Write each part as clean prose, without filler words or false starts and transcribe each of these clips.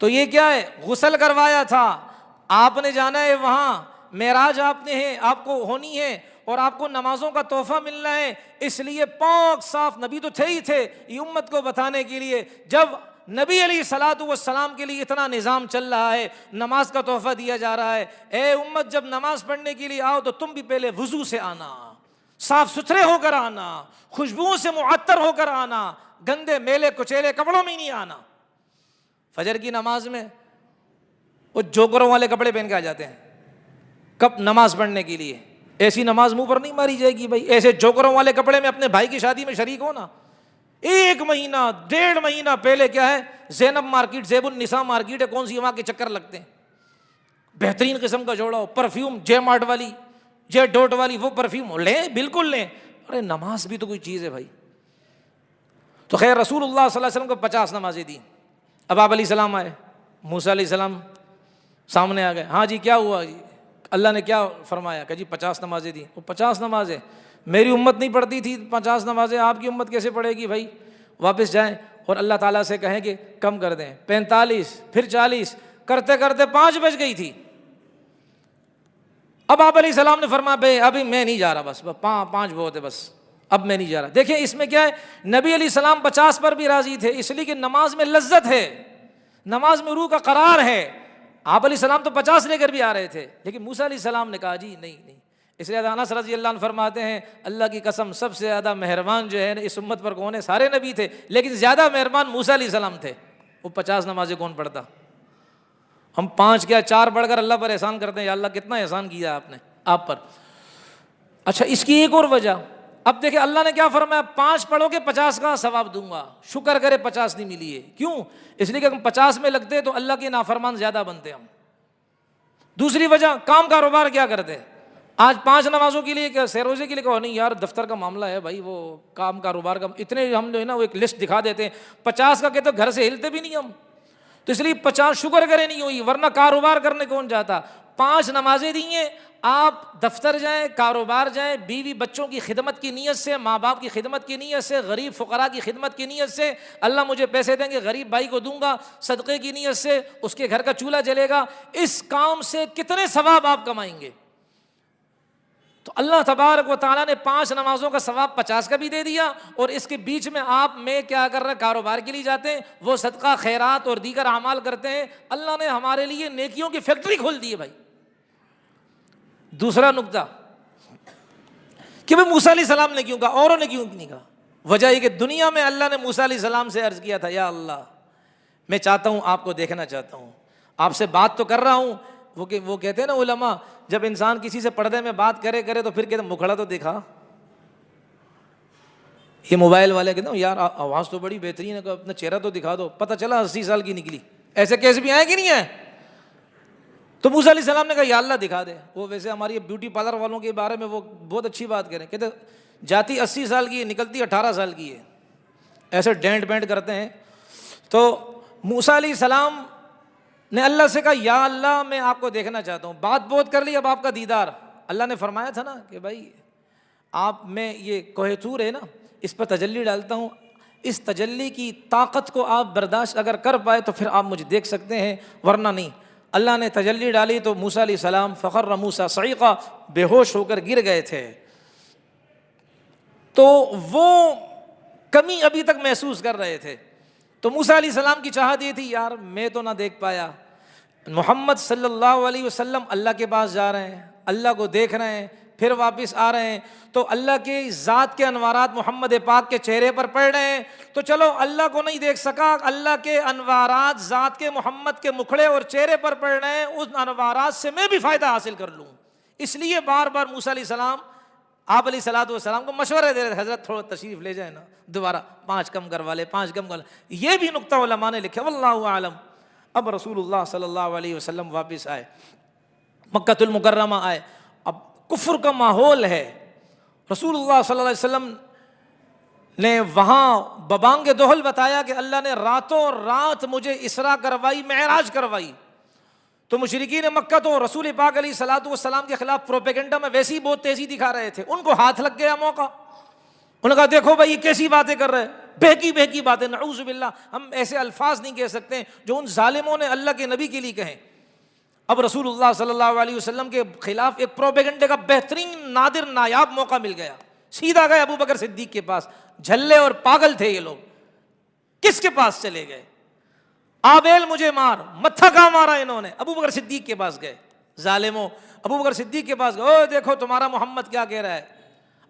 تو یہ کیا ہے؟ غسل کروایا تھا، آپ نے جانا ہے وہاں، معراج آپ نے ہے، آپ کو ہونی ہے، اور آپ کو نمازوں کا تحفہ ملنا ہے، اس لیے پاک صاف نبی تو تھے ہی تھے، یہ امت کو بتانے کے لیے جب نبی علیہ الصلوۃ والسلام کے لیے اتنا نظام چل رہا ہے، نماز کا تحفہ دیا جا رہا ہے، اے امت جب نماز پڑھنے کے لیے آؤ تو تم بھی پہلے وضو سے آنا، صاف ستھرے ہو کر آنا، خوشبو سے معطر ہو کر آنا، گندے میلے کچیلے کپڑوں میں نہیں آنا۔ فجر کی نماز میں وہ جوکروں والے کپڑے پہن کے آ جاتے ہیں کب نماز پڑھنے کے لیے، ایسی نماز منہ پر نہیں ماری جائے گی بھائی، ایسے جوکروں والے کپڑے میں اپنے بھائی کی شادی میں شریک ہونا، 1 مہینہ 1.5 مہینہ پہلے کیا ہے، زینب مارکیٹ، زیب النساء مارکیٹ ہے کون سی، وہاں کے چکر لگتے ہیں، بہترین قسم کا جوڑا ہو، پرفیوم جے مارٹ والی، جے ڈوٹ والی وہ پرفیوم لیں، بالکل لیں، ارے نماز بھی تو کوئی چیز ہے بھائی۔ تو خیر رسول اللہ صلی اللہ علیہ وسلم کو 50 نمازیں دی۔ اب آپ علیہ السلام آئے، موسیٰ علیہ السلام سامنے آ گئے، ہاں جی کیا ہوا جی، اللہ نے کیا فرمایا؟ کہ جی 50 نمازیں دی۔ وہ 50 نمازیں میری امت نہیں پڑھتی تھی، 50 نمازیں آپ کی امت کیسے پڑھے گی بھائی؟ واپس جائیں اور اللہ تعالیٰ سے کہیں کہ کم کر دیں، 45 پھر 40 کرتے کرتے 5 بج گئی تھی۔ اب آپ علیہ السلام نے فرمایا بھائی ابھی میں نہیں جا رہا، بس 5 بہت ہے، بس اب میں نہیں جا رہا۔ دیکھیں اس میں کیا ہے، نبی علیہ السلام 50 پر بھی راضی تھے، اس لیے کہ نماز میں لذت ہے، نماز میں روح کا قرار ہے۔ آپ علیہ السلام تو 50 لے کر بھی آ رہے تھے، لیکن موسیٰ علیہ السلام نے کہا جی نہیں نہیں۔ اس لیے انس رضی اللہ عنہ فرماتے ہیں اللہ کی قسم سب سے زیادہ مہربان جو ہے اس امت پر کون ہے؟ سارے نبی تھے لیکن زیادہ مہربان موسیٰ علیہ السلام تھے۔ وہ 50 نمازیں کون پڑھتا؟ ہم 5 کیا 4 پڑھ کر اللہ پر احسان کرتے ہیں، یا اللہ کتنا احسان کیا آپ نے آپ پر۔ اچھا اس کی ایک اور وجہ، اب دیکھیں اللہ نے کیا فرمایا، 5 پڑھو گے 50 کا ثواب دوں گا، شکر کرے 50 نہیں ملی ہے، کیوں؟ اس لیے کہ ہم 50 میں لگتے تو اللہ کے نافرمان زیادہ بنتے ہم۔ دوسری وجہ کام کاروبار کیا کرتے، آج 5 نمازوں کے لیے کیا سیروزے کے لیے کہو نہیں یار دفتر کا معاملہ ہے بھائی، وہ کام کاروبار کا اتنے ہم جو ہے نا وہ ایک لسٹ دکھا دیتے ہیں، 50 کا کہتے گھر سے ہلتے بھی نہیں ہم، تو اس لیے 50 شکر کرے نہیں ہوئی، ورنہ کاروبار کرنے کون جاتا۔ 5 نمازیں دی ہیں، آپ دفتر جائیں، کاروبار جائیں، بیوی بچوں کی خدمت کی نیت سے، ماں باپ کی خدمت کی نیت سے، غریب فقراء کی خدمت کی نیت سے، اللہ مجھے پیسے دیں گے غریب بھائی کو دوں گا، صدقے کی نیت سے اس کے گھر کا چولہا جلے گا، اس کام سے کتنے ثواب آپ کمائیں گے۔ تو اللہ تبارک و تعالیٰ نے 5 نمازوں کا ثواب 50 کا بھی دے دیا، اور اس کے بیچ میں آپ میں کیا کر رہے ہیں، کاروبار کے لیے جاتے ہیں، وہ صدقہ خیرات اور دیگر اعمال کرتے ہیں، اللہ نے ہمارے لیے نیکیوں کی فیکٹری کھول دی ہے بھائی۔ دوسرا نقطہ کہ بھائی موسیٰ علیہ السلام نے کیوں کہا، اوروں نے کیوں نہیں کہا؟ وجہ یہ کہ دنیا میں اللہ نے موسیٰ علیہ السلام سے عرض کیا تھا یا اللہ میں چاہتا ہوں آپ کو دیکھنا چاہتا ہوں، آپ سے بات تو کر رہا ہوں، وہ کہتے ہیں نا علماء جب انسان کسی سے پردے میں بات کرے تو پھر کہتے ہیں مکھڑا تو دیکھا۔ یہ موبائل والے کہتے ہیں یار آواز تو بڑی بہترین ہے، اپنا چہرہ تو دکھا دو، پتہ چلا 80 سال کی نکلی۔ ایسے کیس بھی آئے کہ نہیں ہے؟ تو موسیٰ علیہ السلام نے کہا یا اللہ دکھا دے۔ وہ ویسے ہماری بیوٹی پارلر والوں کے بارے میں وہ بہت اچھی بات کریں، کہتے جاتی 80 سال کی ہے نکلتی 18 سال کی ہے، ایسے ڈینٹ بینٹ کرتے ہیں۔ تو موسیٰ علیہ السلام نے اللہ سے کہا یا اللہ میں آپ کو دیکھنا چاہتا ہوں، بات بہت کر لی، اب آپ کا دیدار۔ اللہ نے فرمایا تھا نا کہ بھائی آپ میں یہ کوہ طور ہے نا اس پر تجلی ڈالتا ہوں، اس تجلی کی طاقت کو آپ برداشت اگر کر پائے تو پھر آپ مجھے دیکھ سکتے ہیں، ورنہ نہیں۔ اللہ نے تجلی ڈالی تو موسیٰ علیہ السلام فخر موسیٰ صعیقا بے ہوش ہو کر گر گئے تھے۔ تو وہ کمی ابھی تک محسوس کر رہے تھے۔ تو موسیٰ علیہ السلام کی چاہت یہ تھی یار میں تو نہ دیکھ پایا، محمد صلی اللہ علیہ وسلم اللہ کے پاس جا رہے ہیں، اللہ کو دیکھ رہے ہیں، پھر واپس آ رہے ہیں، تو اللہ کے ذات کے انوارات محمد پاک کے چہرے پر پڑ رہے ہیں، تو چلو اللہ کو نہیں دیکھ سکا، اللہ کے انوارات ذات کے محمد کے مکھڑے اور چہرے پر پڑ رہے ہیں، اس انوارات سے میں بھی فائدہ حاصل کر لوں۔ اس لیے بار بار موسیٰ علیہ السلام آپ علیہ الصلوۃ والسلام کو مشورے دے رہے تھے حضرت تھوڑا تشریف لے جائیں نا، دوبارہ 5 کم کروا لے، 5 کم کر لے۔ یہ بھی نقطہ علماء نے لکھا واللہ اعلم۔ اب رسول اللہ صلی اللہ علیہ وسلم واپس آئے، مکہ المکرمہ آئے، اب کفر کا ماحول ہے، رسول اللہ صلی اللہ علیہ وسلم نے وہاں ببانگ دہل بتایا کہ اللہ نے راتوں رات مجھے اسراء کروائی، معراج کروائی۔ تو مشرکین مکہ تو رسول پاک علیہ الصلوۃ والسلام کے خلاف پروپیگنڈا میں ویسی بہت تیزی دکھا رہے تھے، ان کو ہاتھ لگ گیا موقع، انہوں نے کہا دیکھو بھائی یہ کیسی باتیں کر رہے ہیں، بہکی بہکی باتیں، نعوذ باللہ ہم ایسے الفاظ نہیں کہہ سکتے جو ان ظالموں نے اللہ کے نبی کے لیے کہیں۔ اب رسول اللہ صلی اللہ علیہ وسلم کے خلاف ایک پروپیگنڈے کا بہترین نادر نایاب موقع مل گیا، سیدھا گئے ابو بکر صدیق کے پاس۔ جھلے اور پاگل تھے یہ لوگ، کس کے پاس چلے گئے؟ آبیل مجھے مار، متھا کہاں مارا انہوں نے؟ ابو بکر صدیق کے پاس گئے، ظالموں ابو بکر صدیق کے پاس گئے، او دیکھو تمہارا محمد کیا کہہ رہا ہے۔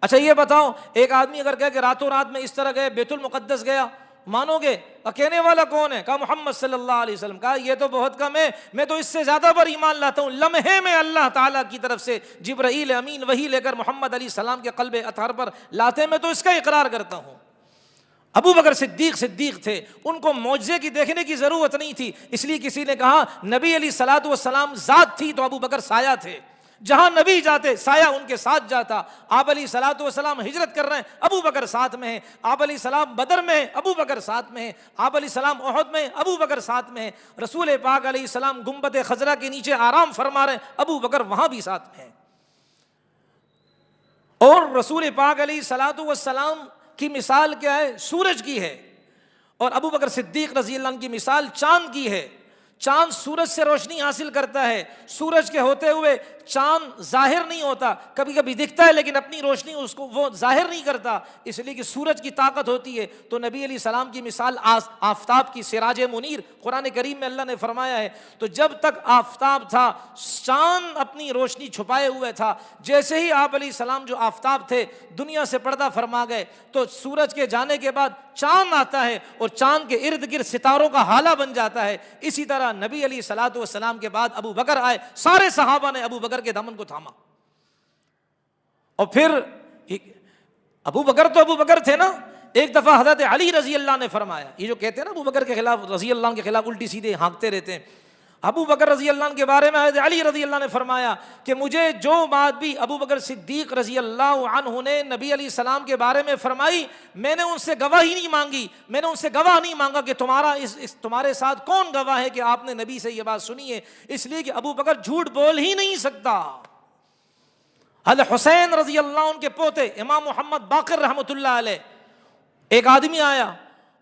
اچھا یہ بتاؤ، ایک آدمی اگر کہے کہ راتوں رات میں اس طرح گئے بیت المقدس گیا، مانو گے؟ کہنے والا کون ہے؟ کہا محمد صلی اللہ علیہ وسلم۔ کہا یہ تو بہت کم ہے، میں تو اس سے زیادہ پر ایمان لاتا ہوں۔ لمحے میں اللہ تعالیٰ کی طرف سے جبرائیل امین وحی لے کر محمد علیہ السلام کے قلب اطہر پر لاتے، میں تو اس کا اقرار کرتا ہوں۔ ابو بکر صدیق تھے، ان کو معجزے کی دیکھنے کی ضرورت نہیں تھی، اس لیے کسی نے کہا نبی علیہ الصلوۃ والسلام ذات تھی تو ابو بکر سایہ تھے، جہاں نبی جاتے سایہ ان کے ساتھ جاتا۔ آپ علیہ الصلوۃ والسلام ہجرت کر رہے ہیں، ابو بکر ساتھ میں ہیں۔ آپ علیہ السلام بدر میں ہیں، ابو بکر ساتھ میں ہیں۔ آپ علیہ السلام احد میں ہیں، ابو بکر ساتھ میں ہیں۔ رسول پاک علیہ السلام گنبد خضرا کے نیچے آرام فرما رہے ہیں، ابو بکر وہاں بھی ساتھ میں ہیں۔ اور رسول پاک علیہ الصلوۃ والسلام کی مثال کیا ہے؟ سورج کی ہے، اور ابو بکر صدیق رضی اللہ عنہ کی مثال چاند کی ہے۔ چاند سورج سے روشنی حاصل کرتا ہے، سورج کے ہوتے ہوئے چاند ظاہر نہیں ہوتا، کبھی کبھی دکھتا ہے لیکن اپنی روشنی اس کو وہ ظاہر نہیں کرتا، اس لیے کہ سورج کی طاقت ہوتی ہے۔ تو نبی علیہ السلام کی مثال آفتاب کی، سراج منیر، قرآن کریم میں اللہ نے فرمایا ہے۔ تو جب تک آفتاب تھا چاند اپنی روشنی چھپائے ہوئے تھا، جیسے ہی آپ علیہ السلام جو آفتاب تھے دنیا سے پردہ فرما گئے تو سورج کے جانے کے بعد چاند آتا ہے اور چاند کے ارد گرد ستاروں کا حالہ بن جاتا ہے۔ اسی طرح نبی علیہ الصلوۃ والسلام کے بعد ابو بکر آئے، سارے صحابہ نے ابو بکر کے دامن کو تھاما، اور پھر ابو بکر تھے نا۔ ایک دفعہ حضرت علی رضی اللہ نے فرمایا، یہ جو کہتے ہیں نا ابو بکر کے خلاف، رضی اللہ عنہ کے خلاف الٹی سیدھے ہانکتے رہتے ہیں، ابو بکر رضی اللہ عنہ کے بارے میں حضرت علی رضی اللہ نے فرمایا کہ مجھے جو بات بھی ابو بکر صدیق رضی اللہ عنہ نے نبی علیہ السلام کے بارے میں فرمائی، میں نے ان سے گواہی نہیں مانگی، میں نے ان سے گواہ نہیں مانگا کہ تمہارے ساتھ کون گواہ ہے کہ آپ نے نبی سے یہ بات سنی ہے، اس لیے کہ ابو بکر جھوٹ بول ہی نہیں سکتا۔ حضرت حسین رضی اللہ عنہ کے پوتے امام محمد باقر رحمۃ اللہ علیہ، ایک آدمی آیا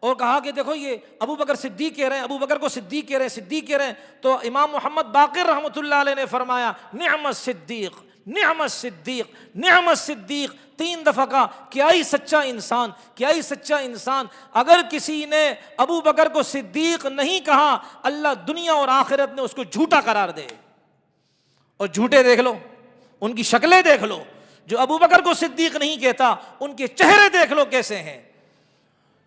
اور کہا کہ دیکھو یہ ابو بکر صدیق کہہ رہے ہیں، ابو بکر کو صدیق کہہ رہے ہیں، تو امام محمد باقر رحمۃ اللہ علیہ نے فرمایا نعم الصدیق، نعم الصدیق، نعم الصدیق، 3 دفعہ کہا۔ کیا ہی سچا انسان، کیا ہی سچا انسان۔ اگر کسی نے ابو بکر کو صدیق نہیں کہا، اللہ دنیا اور آخرت میں اس کو جھوٹا قرار دے۔ اور جھوٹے دیکھ لو، ان کی شکلیں دیکھ لو، جو ابو بکر کو صدیق نہیں کہتا ان کے چہرے دیکھ لو کیسے ہیں۔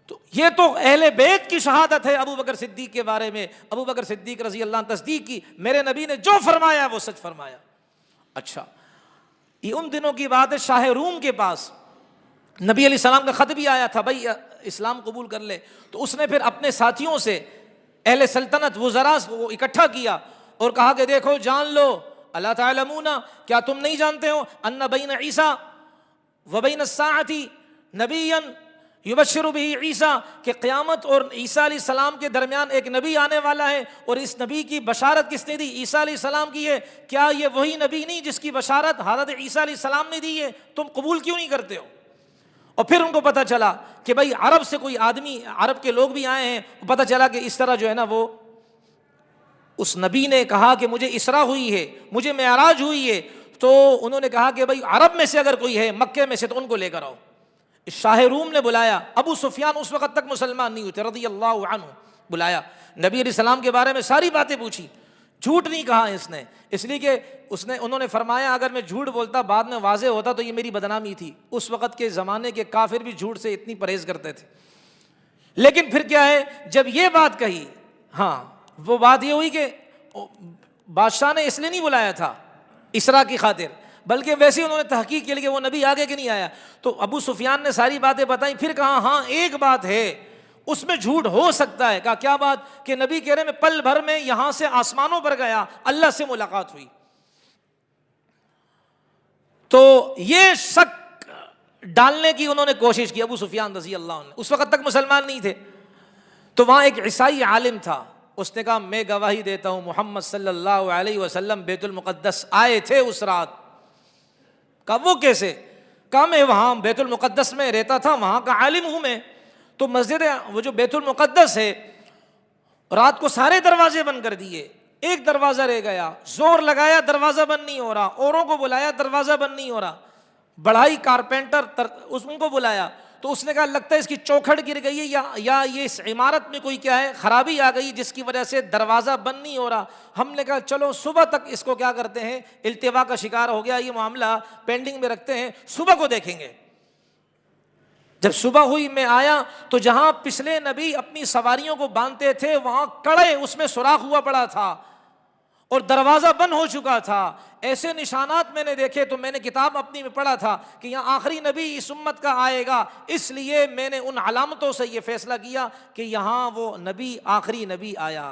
تو یہ تو اہل بیت کی شہادت ہے ابو بکر صدیق کے بارے میں۔ ابو بکر صدیق رضی اللہ عنہ تصدیق کی، میرے نبی نے جو فرمایا وہ سچ فرمایا۔ اچھا، یہ ان دنوں کی بات ہے، شاہ روم کے پاس نبی علیہ السلام کا خط بھی آیا تھا، بھائی اسلام قبول کر لے۔ تو اس نے پھر اپنے ساتھیوں سے، اہل سلطنت وزراء کو اکٹھا کیا اور کہا کہ دیکھو جان لو، الا تعلمون، کیا تم نہیں جانتے ہو ان بین عیسیٰ و بین الساعۃ نبیا یبشر بہ عیسیٰ، کہ قیامت اور عیسیٰ علیہ السلام کے درمیان ایک نبی آنے والا ہے، اور اس نبی کی بشارت کس نے دی؟ عیسیٰ علیہ السلام کی ہے۔ کیا یہ وہی نبی نہیں جس کی بشارت حضرت عیسیٰ علیہ السلام نے دی ہے؟ تم قبول کیوں نہیں کرتے ہو؟ اور پھر ان کو پتہ چلا کہ بھائی عرب سے کوئی آدمی، عرب کے لوگ بھی آئے ہیں، پتہ چلا کہ اس طرح جو ہے نا وہ اس نبی نے کہا کہ مجھے اسراء ہوئی ہے، مجھے معراج ہوئی ہے، تو انہوں نے کہا کہ بھائی عرب میں سے اگر کوئی ہے، مکے میں سے، تو ان کو لے کر آؤ۔ شاہ روم نے بلایا، ابو سفیان اس وقت تک مسلمان نہیں ہوتے رضی اللہ عنہ، بلایا، نبی علیہ السلام کے بارے میں ساری باتیں پوچھی، جھوٹ نہیں کہا اس نے، اس لیے کہ انہوں نے فرمایا اگر میں جھوٹ بولتا بعد میں واضح ہوتا تو یہ میری بدنامی تھی۔ اس وقت کے زمانے کے کافر بھی جھوٹ سے اتنی پرہیز کرتے تھے۔ لیکن پھر کیا ہے، جب یہ بات کہی، ہاں وہ بات یہ ہوئی کہ بادشاہ نے اس لیے نہیں بلایا تھا اسراء کی خاطر، بلکہ ویسے انہوں نے تحقیق کے لیے کہ وہ نبی آگے کہ نہیں آیا۔ تو ابو سفیان نے ساری باتیں بتائیں، پھر کہا ہاں ایک بات ہے اس میں جھوٹ ہو سکتا ہے۔ کہا کیا بات؟ کہ نبی کہہ رہے میں پل بھر میں یہاں سے آسمانوں پر گیا، اللہ سے ملاقات ہوئی۔ تو یہ شک ڈالنے کی انہوں نے کوشش کی ابو سفیان رضی اللہ عنہ، اس وقت تک مسلمان نہیں تھے۔ تو وہاں ایک عیسائی عالم تھا، اس نے کہا میں گواہی دیتا ہوں محمد صلی اللہ علیہ وسلم بیت المقدس آئے تھے اس رات۔ کہا وہ کیسے؟ کہا میں وہاں بیت المقدس میں رہتا تھا، وہاں کا عالم ہوں میں۔ تو مسجد وہ جو بیت المقدس ہے، رات کو سارے دروازے بند کر دیے، ایک دروازہ رہ گیا، زور لگایا دروازہ بند نہیں ہو رہا، اوروں کو بلایا دروازہ بند نہیں ہو رہا، بڑھائی کارپینٹر ان کو بلایا، تو اس نے کہا لگتا ہے اس کی چوکھٹ گر گئی ہے یا یہ اس عمارت میں کوئی کیا ہے خرابی آ گئی جس کی وجہ سے دروازہ بند نہیں ہو رہا۔ ہم نے کہا چلو صبح تک اس کو کیا کرتے ہیں، التوا کا شکار ہو گیا یہ معاملہ، پینڈنگ میں رکھتے ہیں، صبح کو دیکھیں گے۔ جب صبح ہوئی میں آیا تو جہاں پچھلے نبی اپنی سواریوں کو باندھتے تھے وہاں کڑے اس میں سوراخ ہوا پڑا تھا اور دروازہ بند ہو چکا تھا۔ ایسے نشانات میں نے دیکھے تو میں نے کتاب اپنی میں پڑھا تھا کہ یہاں آخری نبی اس امت کا آئے گا، اس لیے میں نے ان علامتوں سے یہ فیصلہ کیا کہ یہاں وہ نبی آخری نبی آیا۔